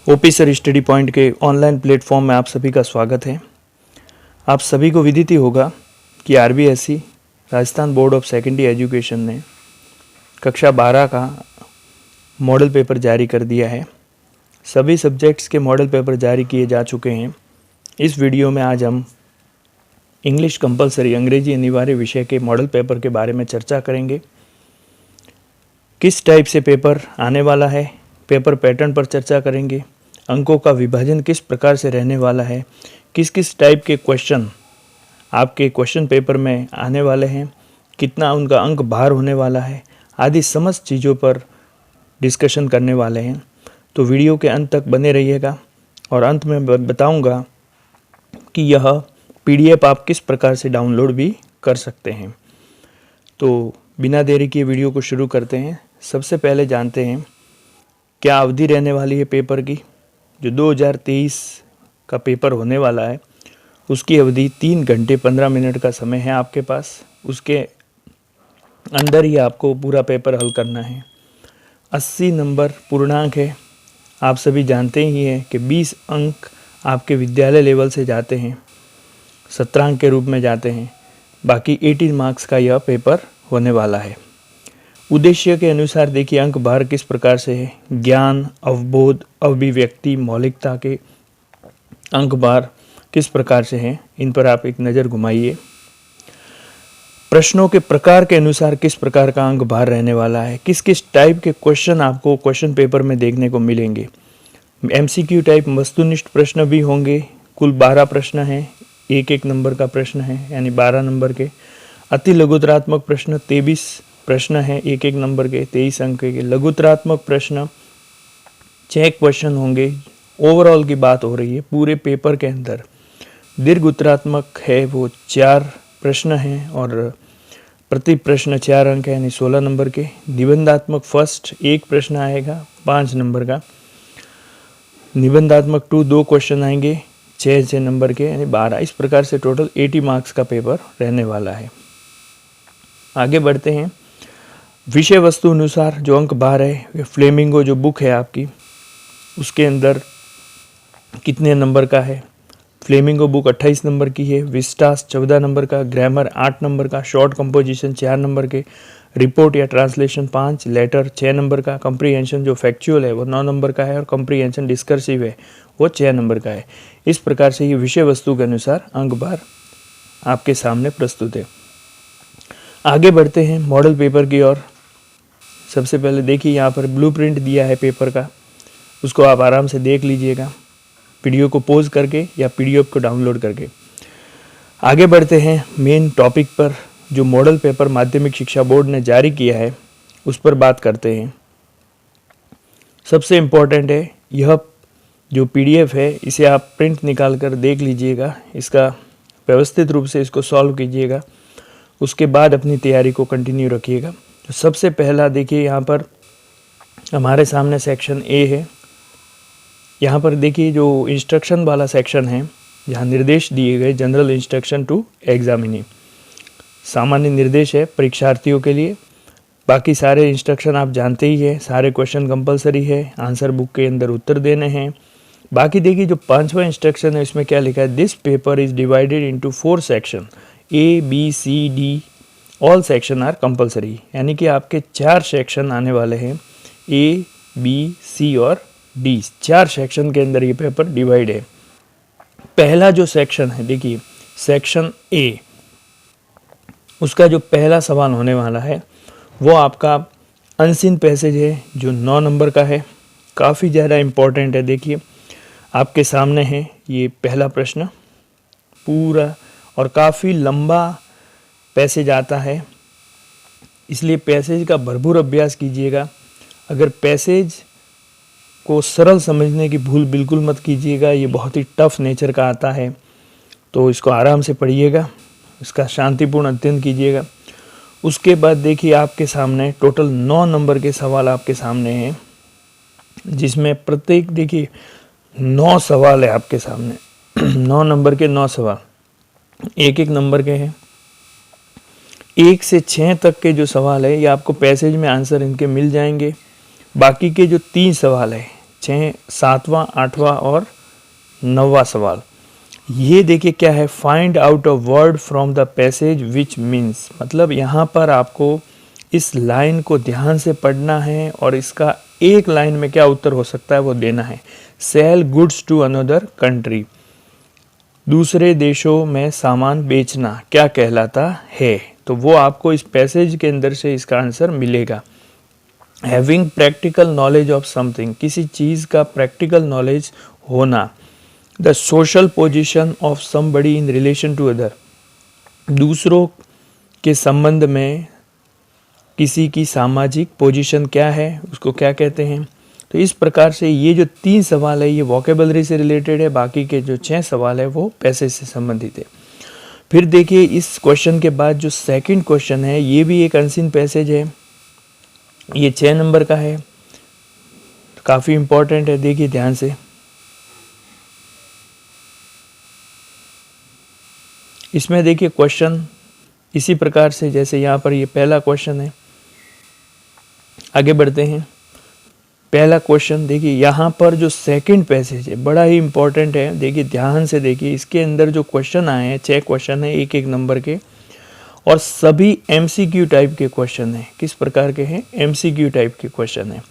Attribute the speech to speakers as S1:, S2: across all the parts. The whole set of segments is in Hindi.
S1: ओपी सर स्टडी पॉइंट के ऑनलाइन प्लेटफॉर्म में आप सभी का स्वागत है। आप सभी को विदित ही होगा कि RBSE Rajasthan board of secondary education ने कक्षा 12 का मॉडल पेपर जारी कर दिया है। सभी सब्जेक्ट्स के मॉडल पेपर जारी किए जा चुके हैं। इस वीडियो में आज हम इंग्लिश कंपलसरी अंग्रेजी अनिवार्य विषय के मॉडल पेपर के बारे में चर्चा करेंगे। किस टाइप से पेपर आने वाला है, पेपर पैटर्न पर चर्चा करेंगे। अंकों का विभाजन किस प्रकार से रहने वाला है, किस किस टाइप के क्वेश्चन आपके क्वेश्चन पेपर में आने वाले हैं, कितना उनका अंक भार होने वाला है, आदि समस्त चीज़ों पर डिस्कशन करने वाले हैं। तो वीडियो के अंत तक बने रहिएगा और अंत में बताऊंगा कि यह पीडीएफ आप किस प्रकार से डाउनलोड भी कर सकते हैं। तो बिना देरी किए वीडियो को शुरू करते हैं। सबसे पहले जानते हैं क्या अवधि रहने वाली है पेपर की। जो 2023 का पेपर होने वाला है उसकी अवधि 3 घंटे 15 मिनट का समय है आपके पास। उसके अंदर ही आपको पूरा पेपर हल करना है। 80 नंबर पूर्णांक है। आप सभी जानते ही हैं कि 20 अंक आपके विद्यालय लेवल से जाते हैं, 17 अंक के रूप में जाते हैं। बाकी 18 मार्क्स का यह पेपर होने वाला है। उद्देश्य के अनुसार देखिए अंक भार किस प्रकार से है। ज्ञान, अवबोध, अभिव्यक्ति, मौलिकता के अंक भार किस प्रकार से हैं, इन पर आप एक नज़र घुमाइए। प्रश्नों के प्रकार के अनुसार किस प्रकार का अंक भार रहने वाला है, किस किस टाइप के क्वेश्चन आपको क्वेश्चन पेपर में देखने को मिलेंगे। एमसीक्यू टाइप वस्तुनिष्ठ प्रश्न भी होंगे। कुल 12 प्रश्न हैं, एक एक नंबर का प्रश्न है, यानी 12 नंबर के। अति लघुतरात्मक प्रश्न 23 प्रश्न है, एक एक नंबर के 23 अंक के। लघुतरात्मक प्रश्न 6 क्वेश्चन होंगे। ओवरऑल की बात हो रही है पूरे पेपर के अंदर। दीर्घ उत्तरात्मक है वो 4 प्रश्न हैं और प्रति प्रश्न 4 अंक है, यानी 16 नंबर के। निबंधात्मक फर्स्ट 1 प्रश्न आएगा 5 नंबर का। निबंधात्मक 2 क्वेश्चन आएंगे 6 नंबर के, यानी 12। इस प्रकार से टोटल 80 मार्क्स का पेपर रहने वाला है। आगे बढ़ते हैं। विषय वस्तु अनुसार जो अंक भार है, फ्लेमिंगो जो बुक है आपकी उसके अंदर कितने नंबर का है। फ्लेमिंगो बुक 28 नंबर की है। विस्टास 14 नंबर का। ग्रामर 8 नंबर का। शॉर्ट कंपोजिशन 4 नंबर के। रिपोर्ट या ट्रांसलेशन 5। लेटर 6 नंबर का। कंप्रीहेंशन जो फैक्चुअल है वो 9 नंबर का है और कंप्रीहेंशन डिस्कर्सिव है वो 6 नंबर का है। इस प्रकार से ये विषय वस्तु के अनुसार अंक भार आपके सामने प्रस्तुत है। आगे बढ़ते हैं मॉडल पेपर की ओर। सबसे पहले देखिए यहाँ पर ब्लूप्रिंट दिया है पेपर का, उसको आप आराम से देख लीजिएगा वीडियो को पॉज करके या पीडीएफ को डाउनलोड करके। आगे बढ़ते हैं मेन टॉपिक पर। जो मॉडल पेपर माध्यमिक शिक्षा बोर्ड ने जारी किया है उस पर बात करते हैं। सबसे इम्पोर्टेंट है यह जो पीडीएफ है, इसे आप प्रिंट निकाल कर देख लीजिएगा। इसका व्यवस्थित रूप से इसको सॉल्व कीजिएगा, उसके बाद अपनी तैयारी को कंटिन्यू रखिएगा। तो सबसे पहला देखिए यहाँ पर हमारे सामने सेक्शन ए है। यहाँ पर देखिए जो इंस्ट्रक्शन वाला सेक्शन है, यहाँ निर्देश दिए गए जनरल इंस्ट्रक्शन टू एग्जामिनी, सामान्य निर्देश है परीक्षार्थियों के लिए। बाकी सारे इंस्ट्रक्शन आप जानते ही हैं। सारे क्वेश्चन कंपलसरी है, आंसर बुक के अंदर उत्तर देने हैं। बाकी देखिए जो 5वां इंस्ट्रक्शन है इसमें क्या लिखा है, this paper is divided into 4 section A B C D, all section are compulsory. यानी कि आपके 4 सेक्शन आने वाले हैं, ए बी सी और डी। 4 सेक्शन के अंदर ये पेपर डिवाइड है। पहला जो सेक्शन है देखिए सेक्शन ए, उसका जो पहला सवाल होने वाला है वो आपका अनसीन पैसेज है जो 9 नंबर का है। काफ़ी ज़्यादा इम्पोर्टेंट है। देखिए आपके सामने है ये पहला प्रश्न पूरा, और काफ़ी लंबा पैसेज आता है, इसलिए पैसेज का भरपूर अभ्यास कीजिएगा। अगर पैसेज को सरल समझने की भूल बिल्कुल मत कीजिएगा, ये बहुत ही टफ नेचर का आता है, तो इसको आराम से पढ़िएगा, इसका शांतिपूर्ण अध्ययन कीजिएगा। उसके बाद देखिए आपके सामने टोटल 9 नंबर के सवाल आपके सामने हैं, जिसमें प्रत्येक देखिए 9 सवाल है आपके सामने। 9 नंबर के 9 सवाल एक एक नंबर के हैं। 1 से 6 तक के जो सवाल है ये आपको पैसेज में आंसर इनके मिल जाएंगे। बाकी के जो 3 सवाल है 7वां, 8वां और 9वां सवाल। ये देखिए क्या है, find out a word from the passage which means, मतलब यहाँ पर आपको इस लाइन को ध्यान से पढ़ना है और इसका एक लाइन में क्या उत्तर हो सकता है वो देना है। Sell goods to another country, दूसरे देशों में सामान बेचना क्या कहलाता है, तो वो आपको इस पैसेज के अंदर से इसका आंसर मिलेगा। Having practical knowledge of something, किसी चीज़ का प्रैक्टिकल नॉलेज होना। The social position of somebody in relation to other, दूसरों के संबंध में किसी की सामाजिक पोजीशन क्या है, उसको क्या कहते हैं। तो इस प्रकार से ये जो 3 सवाल है ये वोकेबलरी से रिलेटेड है, बाकी के जो 6 सवाल है वो पैसेज से संबंधित है। फिर देखिए इस क्वेश्चन के बाद जो सेकंड क्वेश्चन है ये भी एक अनसीन पैसेज है, ये 6 नंबर का है, काफ़ी इंपॉर्टेंट है, देखिए ध्यान से। इसमें देखिए क्वेश्चन इसी प्रकार से जैसे यहाँ पर ये पहला क्वेश्चन है। आगे बढ़ते हैं। पहला क्वेश्चन देखिए, यहाँ पर जो सेकंड पैसेज है बड़ा ही इंपॉर्टेंट है, देखिए ध्यान से देखिए। इसके अंदर जो क्वेश्चन आए हैं 6 क्वेश्चन है, एक नंबर के, और सभी एमसीक्यू टाइप के क्वेश्चन हैं। किस प्रकार के हैं? एमसीक्यू टाइप के क्वेश्चन हैं,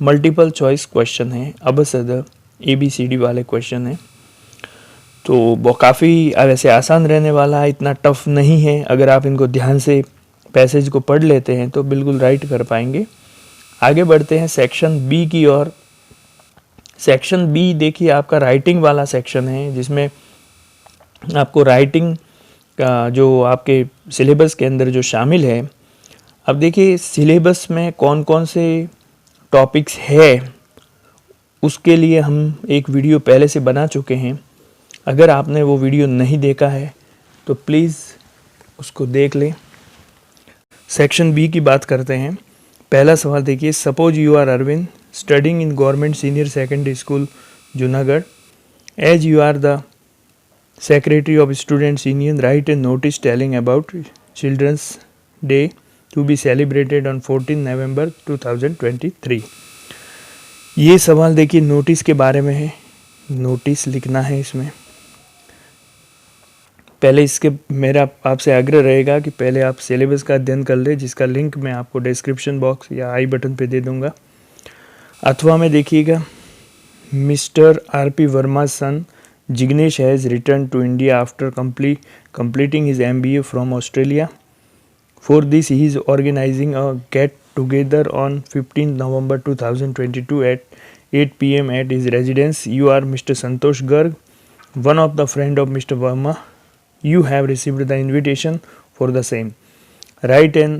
S1: मल्टीपल चॉइस क्वेश्चन है, अब सद ABCD वाले क्वेश्चन हैं। तो वो काफ़ी वैसे आसान रहने वाला है, इतना टफ नहीं है। अगर आप इनको ध्यान से पैसेज को पढ़ लेते हैं तो बिल्कुल राइट कर पाएंगे। आगे बढ़ते हैं सेक्शन बी की ओर। सेक्शन बी देखिए आपका राइटिंग वाला सेक्शन है, जिसमें आपको राइटिंग का जो आपके सिलेबस के अंदर जो शामिल है। अब देखिए सिलेबस में कौन कौन से टॉपिक्स है उसके लिए हम एक वीडियो पहले से बना चुके हैं। अगर आपने वो वीडियो नहीं देखा है तो प्लीज़ उसको देख लें। सेक्शन बी की बात करते हैं। पहला सवाल देखिए, suppose you are Arvind studying in government senior secondary school Junagadh, as you are the secretary of students union, write a notice telling about children's day to be celebrated on 14 November 2023। ये सवाल देखिए नोटिस के बारे में है, नोटिस लिखना है इसमें। पहले इसके मेरा आपसे आग्रह रहेगा कि पहले आप सिलेबस का अध्ययन कर ले, जिसका लिंक मैं आपको डिस्क्रिप्शन बॉक्स या आई बटन पे दे दूंगा। अथवा में देखिएगा, mister RP Verma son Jignesh has return to India after completing his MBA from Australia. For this he is organizing a get together on 15 November 2022 at 8 PM at his residence. You are Mr. Santosh Garg, one of the friend of Mr. Verma. You have received the invitation for the same. Write an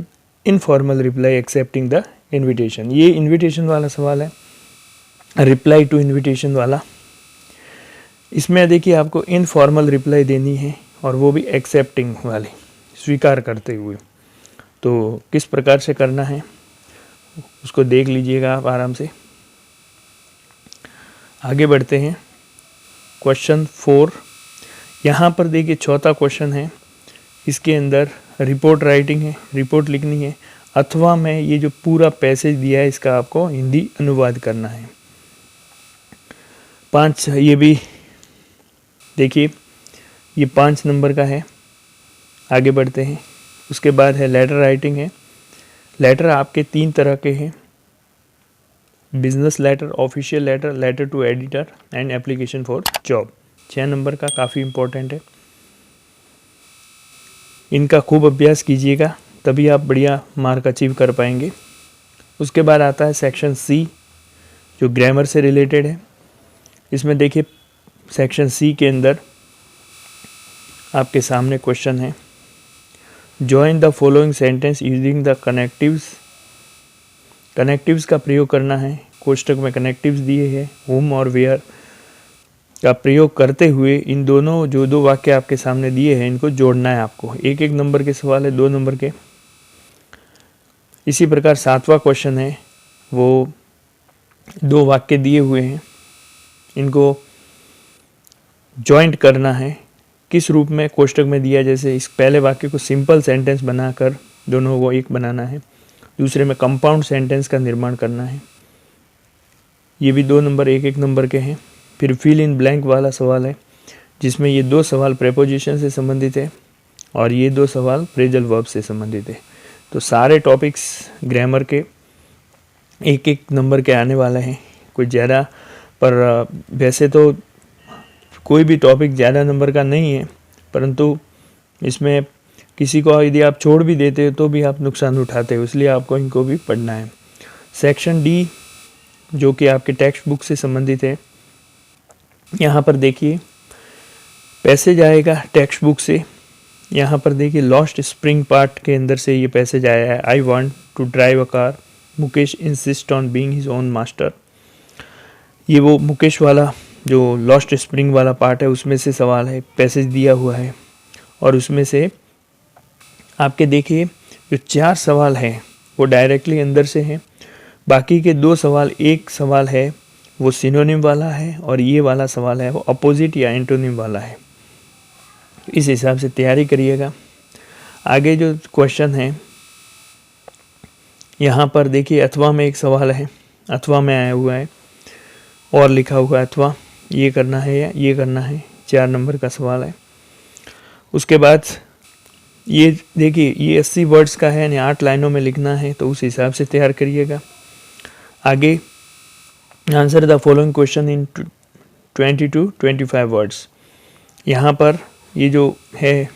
S1: informal reply accepting the invitation. ये invitation वाला सवाल है, reply to invitation वाला। इसमें देखिए आपको इनफॉर्मल रिप्लाई देनी है और वो भी एक्सेप्टिंग वाली, स्वीकार करते हुए। तो किस प्रकार से करना है उसको देख लीजिएगा आप आराम से। आगे बढ़ते हैं। क्वेश्चन 4, यहाँ पर देखिए चौथा क्वेश्चन है, इसके अंदर रिपोर्ट राइटिंग है, रिपोर्ट लिखनी है। अथवा में ये जो पूरा पैसेज दिया है इसका आपको हिंदी अनुवाद करना है। 5 ये भी देखिए, ये 5 नंबर का है। आगे बढ़ते हैं। उसके बाद है लेटर राइटिंग है। लेटर आपके 3 तरह के हैं, business letter, official letter, letter to editor and application for job. 6 number का काफ़ी इम्पोर्टेंट है, इनका खूब अभ्यास कीजिएगा तभी आप बढ़िया मार्क अचीव कर पाएंगे। उसके बाद आता है सेक्शन सी जो ग्रामर से रिलेटेड है। इसमें देखिए सेक्शन सी के अंदर आपके सामने क्वेश्चन है, join the following sentence using the connectives. Connectives का प्रयोग करना है, कोष्टक में कनेक्टिव्स दिए हैं, हुम और वेयर का प्रयोग करते हुए इन दोनों जो 2 वाक्य आपके सामने दिए हैं इनको जोड़ना है आपको। 1 नंबर के सवाल है, 2 नंबर के। इसी प्रकार 7वां क्वेश्चन है, वो 2 वाक्य दिए हुए हैं, इनको जॉइंट करना है। किस रूप में? कोष्टक में दिया, जैसे इस पहले वाक्य को सिंपल सेंटेंस बनाकर दोनों को एक बनाना है, दूसरे में कंपाउंड सेंटेंस का निर्माण करना है। ये भी 2 नंबर 1-1 नंबर के हैं। फिर फिल इन ब्लैंक वाला सवाल है जिसमें ये 2 सवाल प्रेपोजिशन से संबंधित है और ये 2 सवाल फ्रेजल वर्ब से संबंधित है। तो सारे टॉपिक्स ग्रामर के 1-1 नंबर के आने वाले हैं, कोई ज़्यादा, पर वैसे तो कोई भी टॉपिक ज़्यादा नंबर का नहीं है, परंतु इसमें किसी को यदि आप छोड़ भी देते हो तो भी आप नुकसान उठाते हो, इसलिए आपको इनको भी पढ़ना है। सेक्शन डी जो कि आपके टेक्स्ट बुक से संबंधित है, यहाँ पर देखिए पैसेज आएगा टेक्स्ट बुक से। यहाँ पर देखिए लॉस्ट स्प्रिंग पार्ट के अंदर से ये पैसेज आया है, I want to drive a car, Mukesh insist on being his own master. ये वो मुकेश वाला जो लॉस्ट स्प्रिंग वाला पार्ट है उसमें से सवाल है, पैसेज दिया हुआ है और उसमें से आपके देखिए जो 4 सवाल हैं वो डायरेक्टली अंदर से हैं, बाकी के 2 सवाल, एक सवाल है वो सिनोनिम वाला है और ये वाला सवाल है वो अपोजिट या एंटोनिम वाला है। इस हिसाब से तैयारी करिएगा। आगे जो क्वेश्चन है यहाँ पर देखिए अथवा में एक सवाल है, अथवा में आया हुआ है और लिखा हुआ है अथवा ये करना है या ये करना है, 4 नंबर का सवाल है। उसके बाद ये देखिए ये 80 वर्ड्स का है यानी 8 लाइनों में लिखना है, तो उस हिसाब से तैयार करिएगा। आगे answer the following question in 20 to 25 words. यहाँ पर ये जो है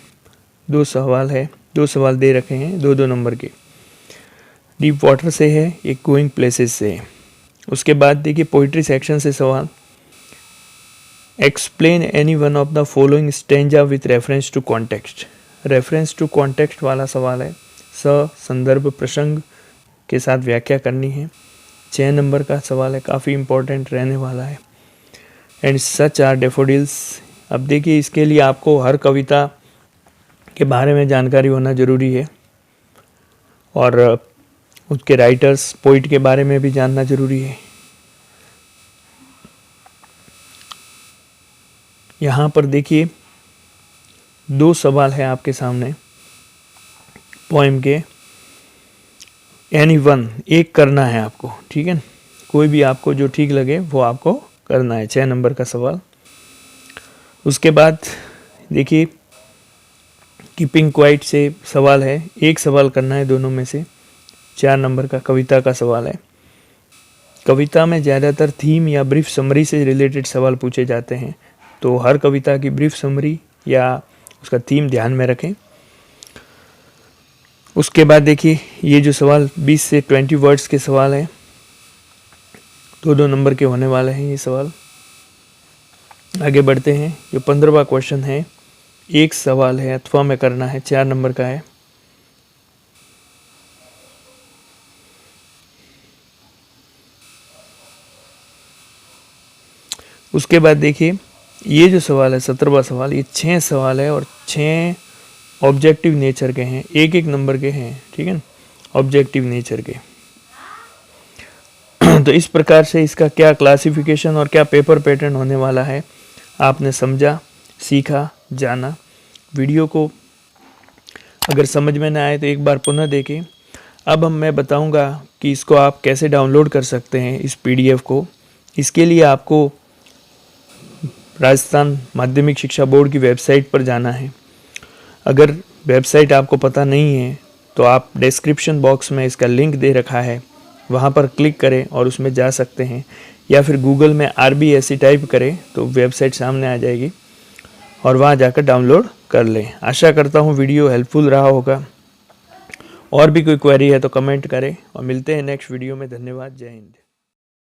S1: 2 सवाल है, 2 सवाल दे रखे हैं 2-2 नंबर के। डीप वाटर से है, एक गोइंग प्लेसेस से है। उसके बाद देखिए पोइट्री सेक्शन से सवाल, explain any one of the following stanza with reference to context. Reference to context वाला सवाल है, संदर्भ प्रसंग के साथ व्याख्या करनी है। 6 नंबर का सवाल है, काफ़ी इम्पोर्टेंट रहने वाला है। And such are daffodils. अब देखिए इसके लिए आपको हर कविता के बारे में जानकारी होना ज़रूरी है और उसके राइटर्स, पोइट के बारे में भी जानना ज़रूरी है। यहाँ पर देखिए 2 सवाल है आपके सामने पोएम के, एनी वन, एक करना है आपको, ठीक है, कोई भी आपको जो ठीक लगे वो आपको करना है। 6 नंबर का सवाल। उसके बाद देखिए कीपिंग क्वाइट से सवाल है, एक सवाल करना है दोनों में से। 4 नंबर का कविता का सवाल है। कविता में ज़्यादातर थीम या ब्रीफ समरी से रिलेटेड सवाल पूछे जाते हैं, तो हर कविता की ब्रीफ समरी या उसका थीम ध्यान में रखें। उसके बाद देखिए ये जो सवाल 20 से 20 वर्ड्स के सवाल हैं, 2-2 नंबर के होने वाले हैं ये सवाल। आगे बढ़ते हैं। जो 15वां क्वेश्चन है, एक सवाल है, अथवा में करना है, 4 नंबर का है। उसके बाद देखिए ये जो सवाल है 17वां सवाल, ये 6 सवाल है और 6 ऑब्जेक्टिव नेचर के हैं, 1-1 नंबर के हैं, ठीक है, ऑब्जेक्टिव नेचर के। तो इस प्रकार से इसका क्या क्लासिफिकेशन और क्या पेपर पैटर्न होने वाला है आपने समझा, सीखा, जाना। वीडियो को अगर समझ में ना आए तो एक बार पुनः देखें। अब मैं बताऊंगा कि इसको आप कैसे डाउनलोड कर सकते हैं इस PDF को। इसके लिए आपको राजस्थान माध्यमिक शिक्षा बोर्ड की वेबसाइट पर जाना है। अगर वेबसाइट आपको पता नहीं है तो आप डिस्क्रिप्शन बॉक्स में इसका लिंक दे रखा है, वहाँ पर क्लिक करें और उसमें जा सकते हैं, या फिर गूगल में RBSE टाइप करें तो वेबसाइट सामने आ जाएगी और वहाँ जाकर डाउनलोड कर लें। आशा करता हूँ वीडियो हेल्पफुल रहा होगा। और भी कोई क्वेरी है तो कमेंट करें और मिलते हैं नेक्स्ट वीडियो में। धन्यवाद। जय हिंद।